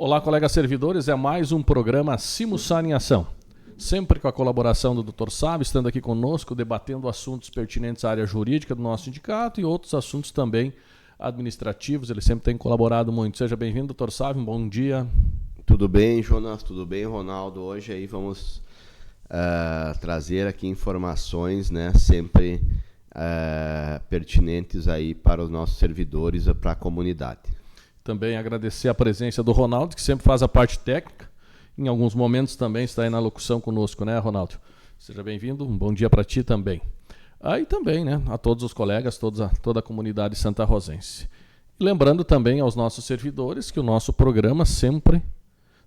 Olá, colegas servidores, é mais um programa Simussar em Ação. Sempre com a colaboração do Dr. Sábio, estando aqui conosco, debatendo assuntos pertinentes à área jurídica do nosso sindicato e outros assuntos também administrativos. Ele sempre tem colaborado muito. Seja bem-vindo, Dr. Sábio, um bom dia. Tudo bem, Jonas? Tudo bem, Ronaldo? Hoje aí vamos trazer aqui informações, né, sempre pertinentes aí para os nossos servidores e para a comunidade. Também agradecer a presença do Ronaldo, que sempre faz a parte técnica. Em alguns momentos também está aí na locução conosco, né, Ronaldo? Seja bem-vindo, um bom dia para ti também. Aí também, né, a todos os colegas, toda a comunidade santarrosense. E lembrando também aos nossos servidores que o nosso programa sempre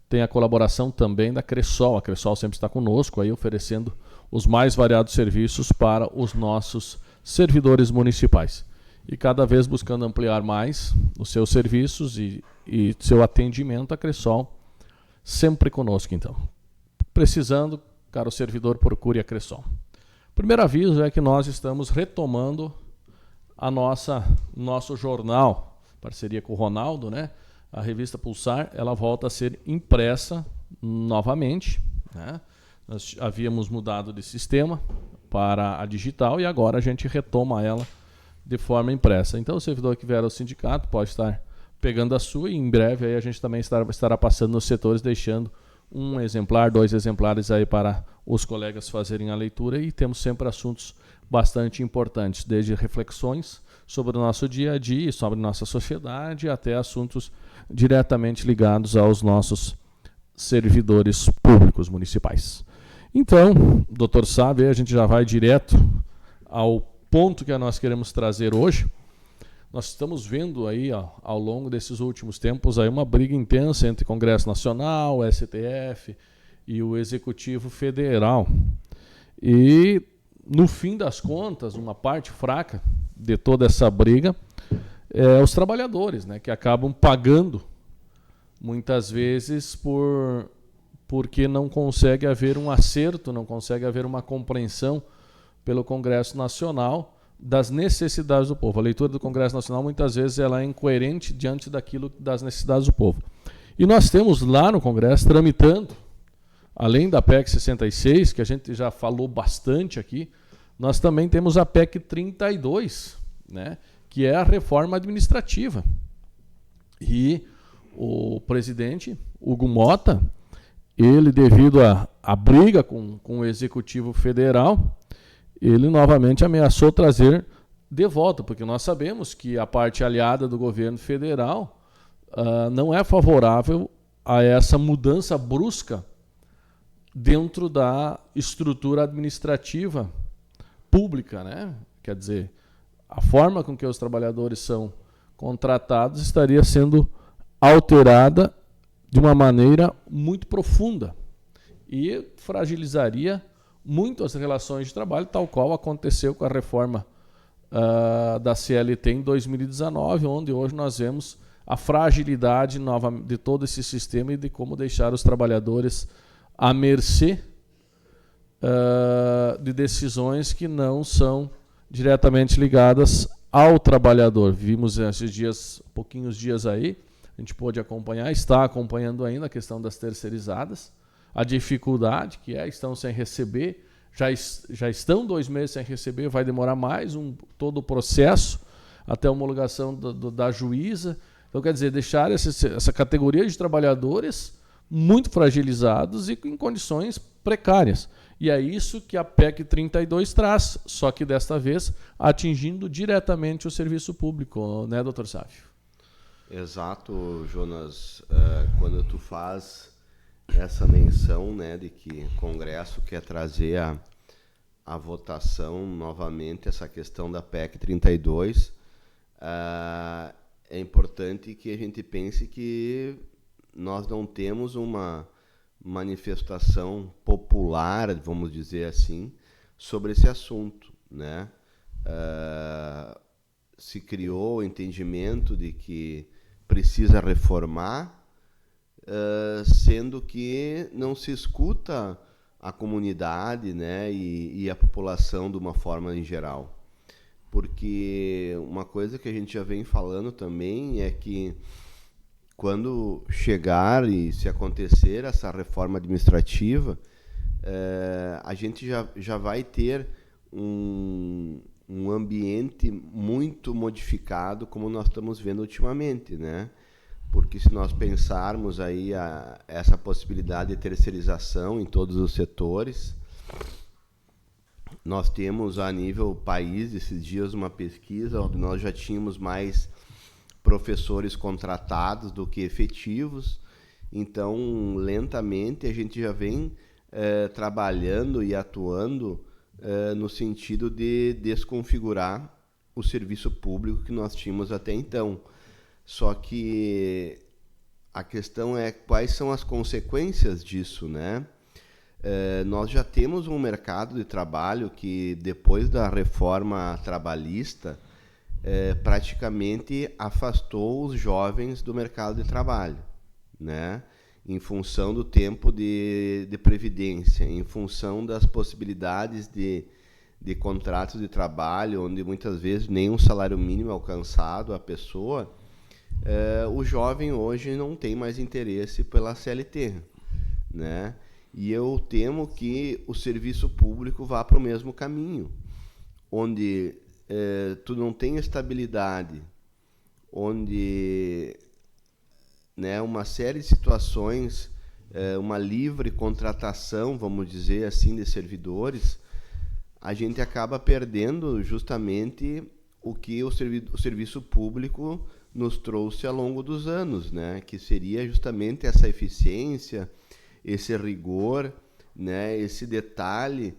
tem a colaboração também da Cressol. A Cressol sempre está conosco, aí oferecendo os mais variados serviços para os nossos servidores municipais. E cada vez buscando ampliar mais os seus serviços e seu atendimento, a Cressol sempre conosco, então. Precisando, caro servidor, procure a Cressol. Primeiro aviso é que nós estamos retomando nosso jornal, parceria com o Ronaldo, né? A revista Pulsar, ela volta a ser impressa novamente, né? Nós havíamos mudado de sistema para a digital e agora a gente retoma ela de forma impressa. Então, o servidor que vier ao sindicato pode estar pegando a sua e em breve aí a gente também estará passando nos setores, deixando um exemplar, 2 exemplares aí para os colegas fazerem a leitura, e temos sempre assuntos bastante importantes, desde reflexões sobre o nosso dia a dia, sobre nossa sociedade, até assuntos diretamente ligados aos nossos servidores públicos municipais. Então, doutor Sábio, a gente já vai direto ao ponto que nós queremos trazer hoje. Nós estamos vendo aí, ao longo desses últimos tempos, aí uma briga intensa entre Congresso Nacional, STF e o Executivo Federal. E, no fim das contas, uma parte fraca de toda essa briga é os trabalhadores, né, que acabam pagando, muitas vezes, porque não consegue haver um acerto, não consegue haver uma compreensão pelo Congresso Nacional das necessidades do povo. A leitura do Congresso Nacional, muitas vezes, ela é incoerente diante das necessidades do povo. E nós temos lá no Congresso, tramitando, além da PEC 66, que a gente já falou bastante aqui, nós também temos a PEC 32, né, que é a reforma administrativa. E o presidente, Hugo Motta, ele, devido à briga com o Executivo Federal, ele novamente ameaçou trazer de volta, porque nós sabemos que a parte aliada do governo federal não é favorável a essa mudança brusca dentro da estrutura administrativa pública, né? Quer dizer, a forma com que os trabalhadores são contratados estaria sendo alterada de uma maneira muito profunda e fragilizaria muito as relações de trabalho, tal qual aconteceu com a reforma da CLT em 2019, onde hoje nós vemos a fragilidade de todo esse sistema e de como deixar os trabalhadores à mercê de decisões que não são diretamente ligadas ao trabalhador. Vimos esses dias, pouquinhos dias aí, a gente pôde acompanhar, está acompanhando ainda a questão das terceirizadas, a dificuldade que estão sem receber, já estão 2 meses sem receber, vai demorar mais todo o processo até a homologação da juíza. Então, quer dizer, deixar essa categoria de trabalhadores muito fragilizados e em condições precárias. E é isso que a PEC 32 traz, só que desta vez atingindo diretamente o serviço público, né, doutor Sábio? Exato, Jonas. Quando tu faz essa menção, né, de que o Congresso quer trazer a votação novamente, essa questão da PEC 32, é importante que a gente pense que nós não temos uma manifestação popular, vamos dizer assim, sobre esse assunto, né? Se criou o entendimento de que precisa reformar, sendo que não se escuta a comunidade, né, e a população de uma forma em geral. Porque uma coisa que a gente já vem falando também é que quando chegar e se acontecer essa reforma administrativa, a gente já vai ter um ambiente muito modificado, como nós estamos vendo ultimamente, né? Porque se nós pensarmos aí essa possibilidade de terceirização em todos os setores, nós temos a nível país, esses dias, uma pesquisa onde nós já tínhamos mais professores contratados do que efetivos. Então, lentamente, a gente já vem trabalhando e atuando no sentido de desconfigurar o serviço público que nós tínhamos até então. Só que a questão é quais são as consequências disso, né? Nós já temos um mercado de trabalho que, depois da reforma trabalhista, praticamente afastou os jovens do mercado de trabalho, né? Em função do tempo de previdência, em função das possibilidades de contratos de trabalho, onde muitas vezes nem um salário mínimo é alcançado a pessoa, o jovem hoje não tem mais interesse pela CLT, né? E eu temo que o serviço público vá para o mesmo caminho, onde tu não tem estabilidade, onde, né, uma série de situações, uma livre contratação, vamos dizer assim, de servidores, a gente acaba perdendo justamente o que o serviço público nos trouxe ao longo dos anos, né? Que seria justamente essa eficiência, esse rigor, né? Esse detalhe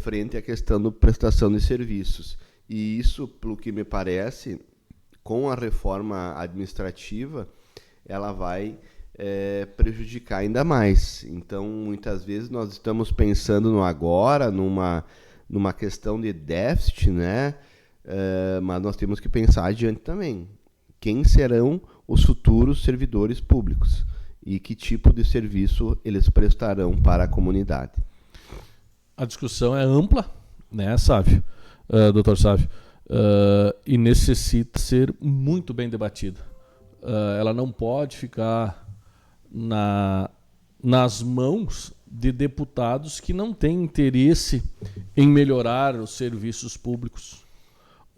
frente à questão da prestação de serviços. E isso, pelo que me parece, com a reforma administrativa, ela vai prejudicar ainda mais. Então, muitas vezes, nós estamos pensando no agora, numa questão de déficit, né? Mas nós temos que pensar adiante também. Quem serão os futuros servidores públicos e que tipo de serviço eles prestarão para a comunidade? A discussão é ampla, né, Sávio, Dr. Sávio, e necessita ser muito bem debatida. Ela não pode ficar nas mãos de deputados que não têm interesse em melhorar os serviços públicos.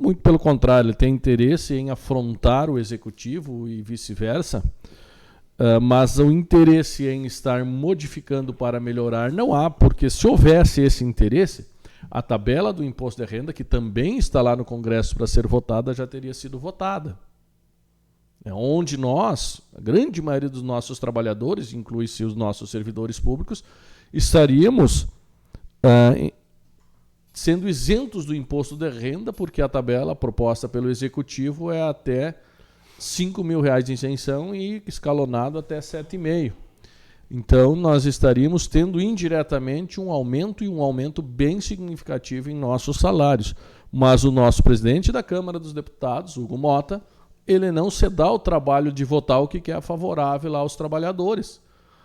Muito pelo contrário, ele tem interesse em afrontar o executivo e vice-versa, mas o interesse em estar modificando para melhorar não há, porque se houvesse esse interesse, a tabela do imposto de renda, que também está lá no Congresso para ser votada, já teria sido votada. Onde nós, a grande maioria dos nossos trabalhadores, inclui-se os nossos servidores públicos, estaríamos sendo isentos do imposto de renda, porque a tabela proposta pelo Executivo é até R$ 5.000 de isenção e escalonado até 7,5. Então, nós estaríamos tendo indiretamente um aumento bem significativo em nossos salários. Mas o nosso presidente da Câmara dos Deputados, Hugo Mota, ele não se dá o trabalho de votar o que é favorável aos trabalhadores.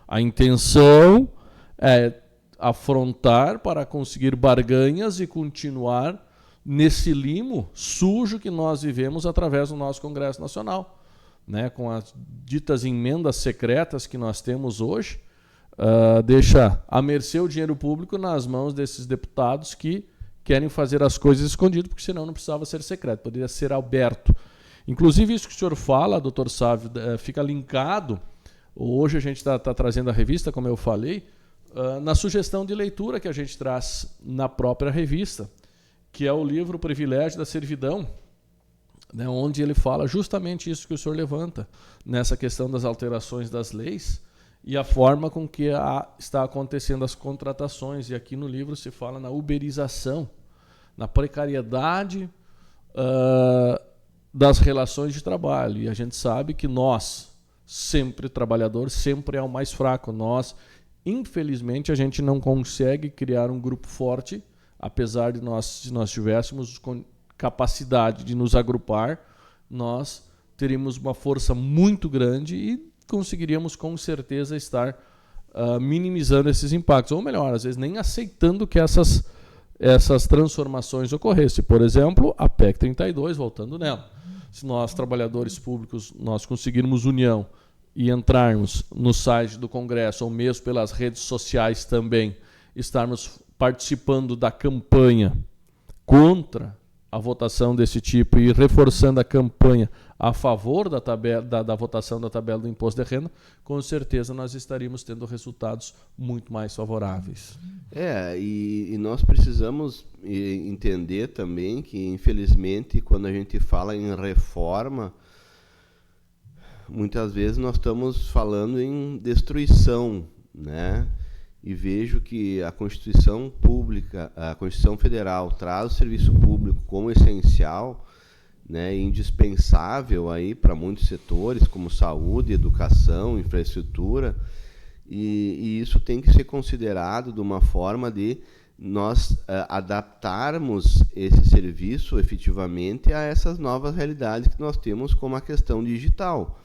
A intenção é afrontar para conseguir barganhas e continuar nesse limo sujo que nós vivemos através do nosso Congresso Nacional, né? Com as ditas emendas secretas que nós temos hoje, deixa à mercê o dinheiro público nas mãos desses deputados que querem fazer as coisas escondidas, porque senão não precisava ser secreto, poderia ser aberto. Inclusive, isso que o senhor fala, doutor Sávio, fica linkado. Hoje a gente está trazendo a revista, como eu falei, na sugestão de leitura que a gente traz na própria revista, que é o livro Privilégio da Servidão, né, onde ele fala justamente isso que o senhor levanta, nessa questão das alterações das leis e a forma com que está acontecendo as contratações. E aqui no livro se fala na uberização, na precariedade das relações de trabalho. E a gente sabe que nós, sempre trabalhador, sempre é o mais fraco. Nós, infelizmente, a gente não consegue criar um grupo forte, apesar de se nós tivéssemos capacidade de nos agrupar, nós teríamos uma força muito grande e conseguiríamos com certeza estar minimizando esses impactos, ou melhor, às vezes nem aceitando que essas transformações ocorressem. Por exemplo, a PEC 32, voltando nela. Se nós, trabalhadores públicos, nós conseguirmos união e entrarmos no site do Congresso, ou mesmo pelas redes sociais também, estarmos participando da campanha contra a votação desse tipo e reforçando a campanha a favor da votação da tabela do imposto de renda, com certeza nós estaríamos tendo resultados muito mais favoráveis. E nós precisamos entender também que, infelizmente, quando a gente fala em reforma, muitas vezes nós estamos falando em destruição, né? E vejo que a Constituição Pública, a Constituição Federal traz o serviço público como essencial, né, indispensável aí para muitos setores, como saúde, educação, infraestrutura, e isso tem que ser considerado de uma forma de nós adaptarmos esse serviço efetivamente a essas novas realidades que nós temos, como a questão digital.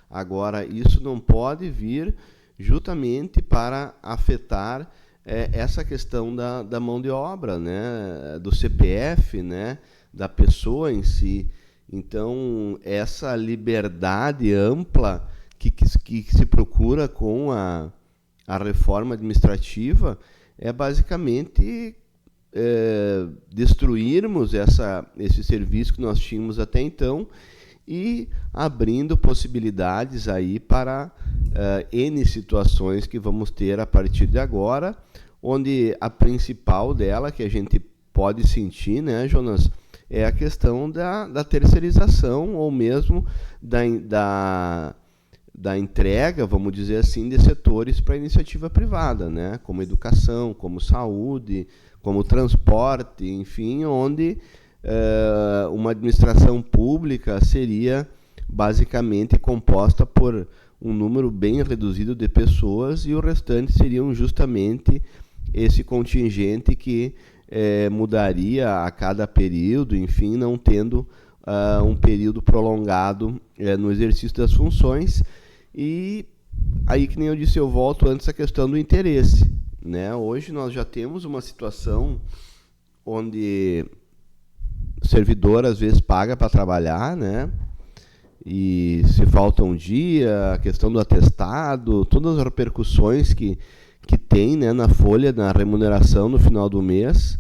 Agora, isso não pode vir justamente para afetar essa questão da mão de obra, né, do CPF, né, da pessoa em si. Então, essa liberdade ampla que se procura com a reforma administrativa é basicamente destruirmos esse serviço que nós tínhamos até então e abrindo possibilidades aí para N situações que vamos ter a partir de agora, onde a principal dela, que a gente pode sentir, né, Jonas, é a questão da terceirização ou mesmo da entrega, vamos dizer assim, de setores para a iniciativa privada, né, como educação, como saúde, como transporte, enfim, onde uma administração pública seria basicamente composta por um número bem reduzido de pessoas e o restante seriam justamente esse contingente que mudaria a cada período, enfim, não tendo um período prolongado no exercício das funções. E aí, que nem eu disse, eu volto antes à questão do interesse, né? Hoje nós já temos uma situação onde o servidor às vezes paga para trabalhar, né? E se falta um dia, a questão do atestado, todas as repercussões que tem, né, na folha, na remuneração no final do mês,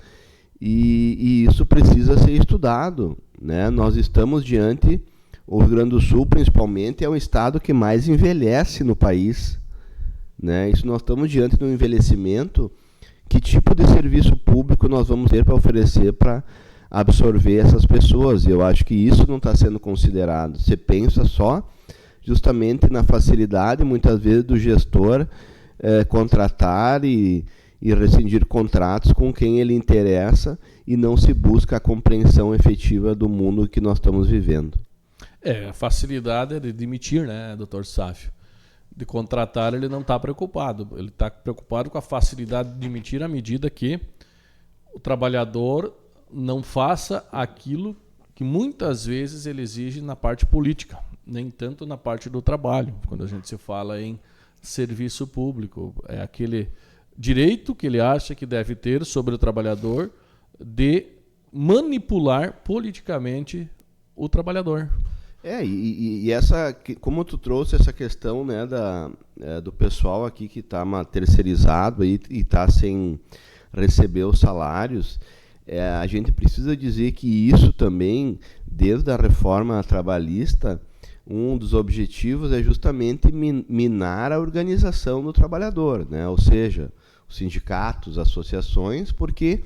e isso precisa ser estudado, né? Nós estamos diante, o Rio Grande do Sul principalmente, é o estado que mais envelhece no país, né? Isso, nós estamos diante de um envelhecimento. Que tipo de serviço público nós vamos ter para oferecer para absorver essas pessoas? Eu acho que isso não está sendo considerado. Você pensa só justamente na facilidade, muitas vezes, do gestor contratar e rescindir contratos com quem ele interessa e não se busca a compreensão efetiva do mundo que nós estamos vivendo. A facilidade é de demitir, né, doutor Sáfio? De contratar, ele não está preocupado. Ele está preocupado com a facilidade de demitir à medida que o trabalhador não faça aquilo que muitas vezes ele exige na parte política, nem tanto na parte do trabalho. Quando a gente se fala em serviço público, é aquele direito que ele acha que deve ter sobre o trabalhador de manipular politicamente o trabalhador. E essa, como tu trouxe essa questão, né, do pessoal aqui que está terceirizado e está sem receber os salários, a gente precisa dizer que isso também, desde a reforma trabalhista, um dos objetivos é justamente minar a organização do trabalhador, né? Ou seja, os sindicatos, associações, porque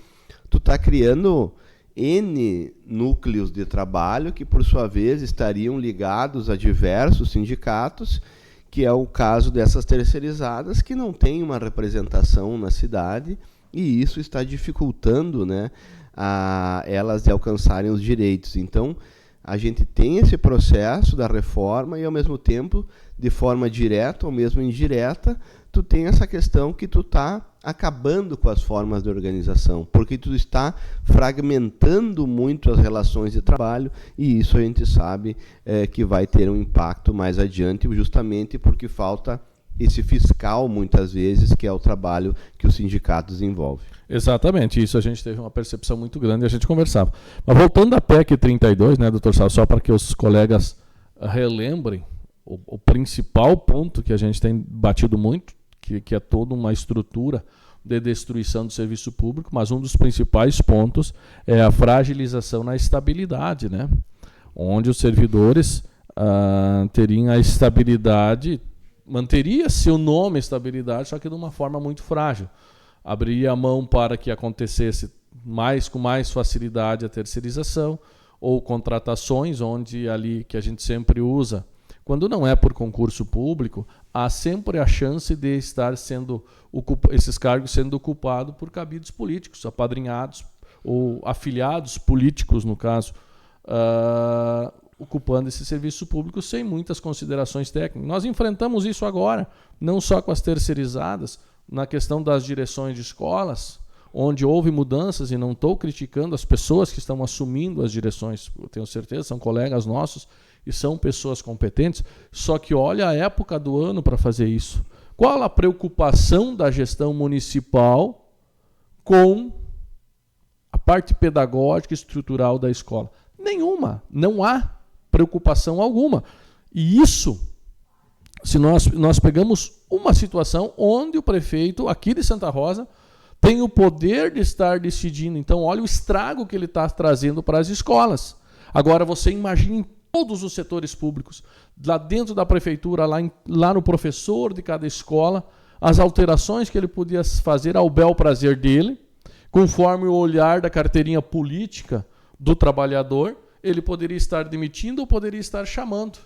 tu está criando N núcleos de trabalho que, por sua vez, estariam ligados a diversos sindicatos, que é o caso dessas terceirizadas, que não têm uma representação na cidade, e isso está dificultando, né, a elas de alcançarem os direitos. Então, a gente tem esse processo da reforma e, ao mesmo tempo, de forma direta ou mesmo indireta, tu tem essa questão que tu está acabando com as formas de organização, porque tu está fragmentando muito as relações de trabalho, e isso a gente sabe que vai ter um impacto mais adiante, justamente porque falta esse fiscal, muitas vezes, que é o trabalho que o sindicato desenvolve. Exatamente, isso a gente teve uma percepção muito grande e a gente conversava. Mas voltando à PEC 32, né, doutor Sá, só para que os colegas relembrem, o principal ponto que a gente tem batido muito, que é toda uma estrutura de destruição do serviço público, mas um dos principais pontos é a fragilização na estabilidade, né? Onde os servidores teriam a estabilidade, manteria seu nome estabilidade, só que de uma forma muito frágil. Abriria a mão para que acontecesse com mais facilidade a terceirização, ou contratações, onde ali que a gente sempre usa, quando não é por concurso público, há sempre a chance de estar esses cargos sendo ocupados por cabides políticos, apadrinhados ou afiliados políticos, no caso, ocupando esse serviço público sem muitas considerações técnicas. Nós enfrentamos isso agora, não só com as terceirizadas, na questão das direções de escolas, onde houve mudanças, e não estou criticando as pessoas que estão assumindo as direções, eu tenho certeza, são colegas nossos, e são pessoas competentes, só que olha a época do ano para fazer isso. Qual a preocupação da gestão municipal com a parte pedagógica e estrutural da escola? Nenhuma, não há preocupação alguma. E isso, se nós pegamos uma situação onde o prefeito aqui de Santa Rosa tem o poder de estar decidindo, então olha o estrago que ele está trazendo para as escolas. Agora você imagine todos os setores públicos, lá dentro da prefeitura, lá no professor de cada escola, as alterações que ele podia fazer ao bel prazer dele, conforme o olhar da carteirinha política do trabalhador, ele poderia estar demitindo ou poderia estar chamando.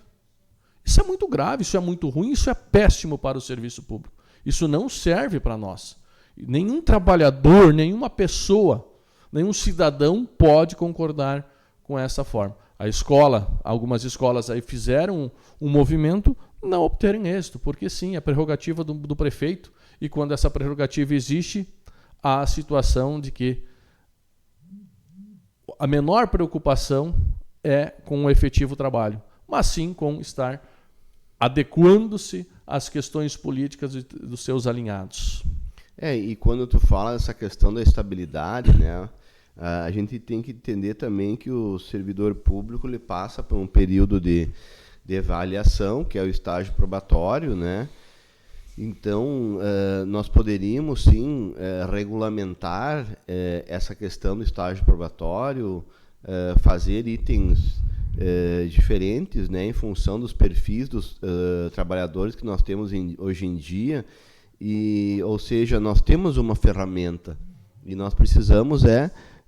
Isso é muito grave, isso é muito ruim, isso é péssimo para o serviço público. Isso não serve para nós. Nenhum trabalhador, nenhuma pessoa, nenhum cidadão pode concordar com essa forma. A escola, algumas escolas aí fizeram um movimento, não obterem êxito, porque sim, é prerrogativa do prefeito, e quando essa prerrogativa existe, há a situação de que a menor preocupação é com o efetivo trabalho, mas sim com estar adequando-se às questões políticas dos seus alinhados. E quando tu fala dessa questão da estabilidade, né, a gente tem que entender também que o servidor público ele passa por um período de avaliação, que é o estágio probatório, né? Então, nós poderíamos, sim, regulamentar essa questão do estágio probatório, fazer itens diferentes, né, em função dos perfis dos trabalhadores que nós temos hoje em dia. Ou seja, nós temos uma ferramenta e nós precisamos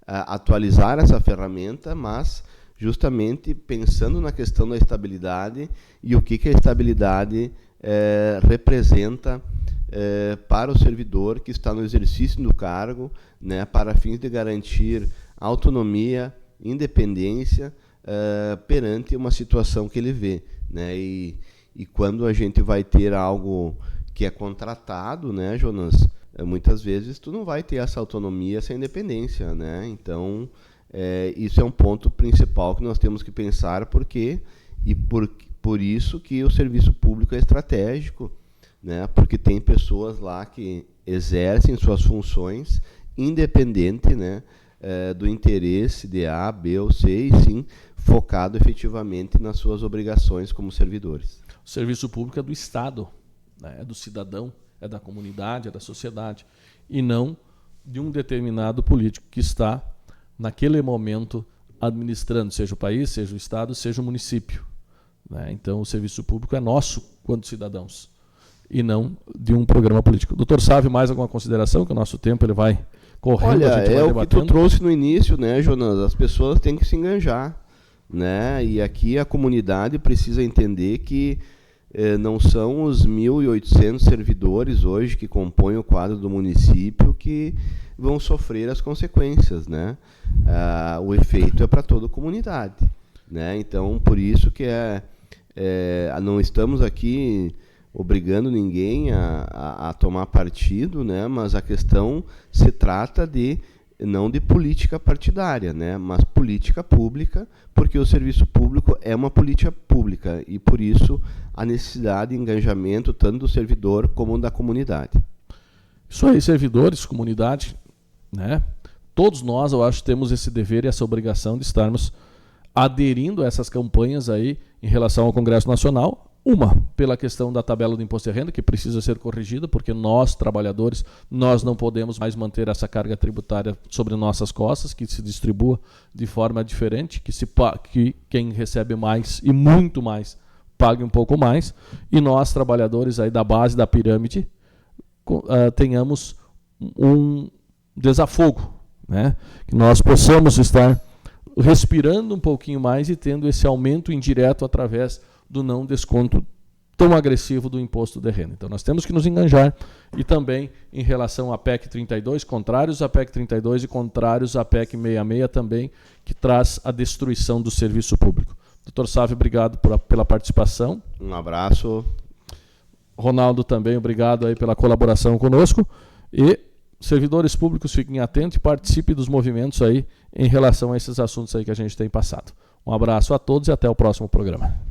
atualizar essa ferramenta, mas justamente pensando na questão da estabilidade e o que a estabilidade representa para o servidor que está no exercício do cargo, né, para fins de garantir autonomia, independência perante uma situação que ele vê, né? E quando a gente vai ter algo que é contratado, né, Jonas, muitas vezes tu não vai ter essa autonomia, essa independência, né? Então, isso é um ponto principal que nós temos que pensar, por isso que o serviço público é estratégico, né? Porque tem pessoas lá que exercem suas funções independente, né, do interesse de A, B ou C, e sim focado efetivamente nas suas obrigações como servidores. O serviço público é do Estado, né? É do cidadão, é da comunidade, é da sociedade, e não de um determinado político que está, naquele momento, administrando, seja o país, seja o Estado, seja o município, né? Então, o serviço público é nosso, quanto cidadãos, e não de um programa político. Doutor Sávio, mais alguma consideração, que o nosso tempo ele vai correndo? Olha, a gente vai o debatendo. que tu trouxe no início, né, Jonas? As pessoas têm que se enganjar, né? E aqui a comunidade precisa entender que não são os 1.800 servidores hoje que compõem o quadro do município que vão sofrer as consequências, né? O efeito é para toda a comunidade, né? Então, por isso que não estamos aqui obrigando ninguém a tomar partido, né? Mas a questão se trata não de política partidária, né? Mas política pública, porque o serviço público é uma política pública e, por isso, a necessidade de engajamento tanto do servidor como da comunidade. Isso aí, servidores, comunidade, né? Todos nós, eu acho, temos esse dever e essa obrigação de estarmos aderindo a essas campanhas aí em relação ao Congresso Nacional, Uma, pela questão da tabela do imposto de renda, que precisa ser corrigida, porque nós, trabalhadores, nós não podemos mais manter essa carga tributária sobre nossas costas, que se distribua de forma diferente, que quem recebe mais e muito mais pague um pouco mais, e nós, trabalhadores aí da base da pirâmide, tenhamos um desafogo, né? Que nós possamos estar respirando um pouquinho mais e tendo esse aumento indireto através do não desconto tão agressivo do imposto de renda. Então nós temos que nos enganjar, e também em relação à PEC 32, contrários à PEC 32 e contrários à PEC 66 também, que traz a destruição do serviço público. Dr. Sávio, obrigado pela participação. Um abraço. Ronaldo também, obrigado aí pela colaboração conosco. E servidores públicos, fiquem atentos e participem dos movimentos aí em relação a esses assuntos aí que a gente tem passado. Um abraço a todos e até o próximo programa.